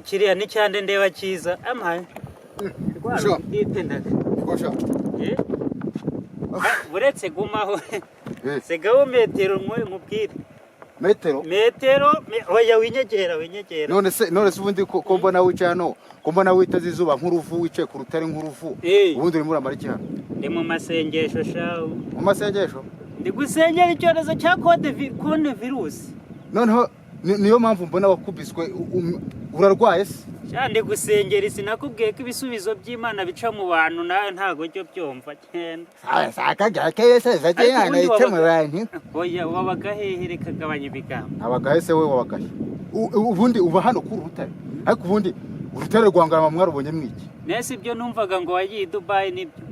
kiriya ni cyande ndeba cyiza amaye Sho. Ipendaga Kosha. buretse gumaho Eh. segaho metero nkubwire Metero. oya winyegera None se ubundi ko mbona wicaye hano, ko mbona witaze izuba nk'uruvu wicaye ku rutare nk'uruvu. Ubundi urimo uramara iki hano? ndi mu masengesho shawo Mu masengesho? ndi gusengera icyorezo cya kone virusi Noneho niyo mpamvu mbona wakubiswe urarwaye se? cyane gusengera sinakubwiye ko ibisubizo by'Imana bica mu bantu nawe ntago cyo byumva cyenda Saka kese zajyana itemu bantu. oya wabaga hehere kagabanya ibigambo Abagahe se we wabagahe. Ubundi uba hano ku rutare. Ariko ubundi urutare rwangara mwarubonye mwiki. nese ibyo numvaga ngo wagiye i Dubai nibyo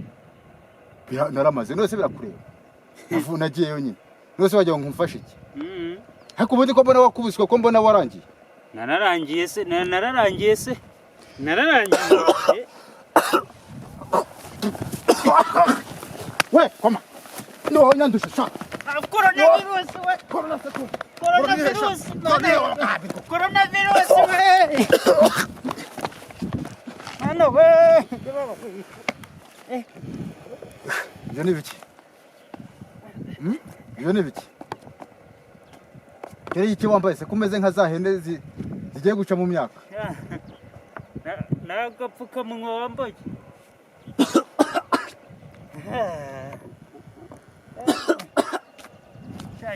Naramaze none se birakureba. Nagiye yonyine. None se wajya ngo mfashe iki? Ariko ubundi ko mbona wakubiswe ko mbona warangiye. nararangiye se We koma. No nyandusha sha. coronavirus we coronavirus we ano we Ibyo ni biki? Ibyo ni biki? Kere iki wambaye se kumeze nka za hene zigiye guca mu myaka. nagapfukamunwa wambaye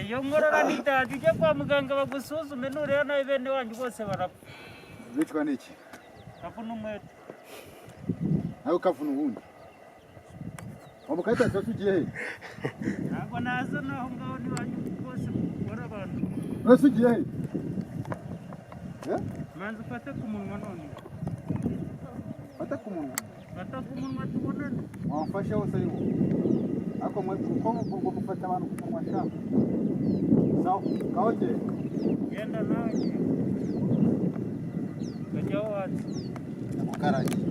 iyo nkorora n'itaje ujya kwa muganga bagusuzume nureba nawe bene wanyu bose barapfa Bicwa niki? kavuna umwete Nawe kavuna ubundi. Wamukayita cyo tugiye he? ntabwo naza naho ngaho ni wanyu bose mukora abantu Nose ugiye he? manzi ufate ku munwa none Fata ku munwa. fata ku munwa tubonane Wamfashe hose ari wo. Ako mwe ko gufata abantu ku munwa shaka. Sawa, kaoje. genda nawe kajya wacu Mukaranye.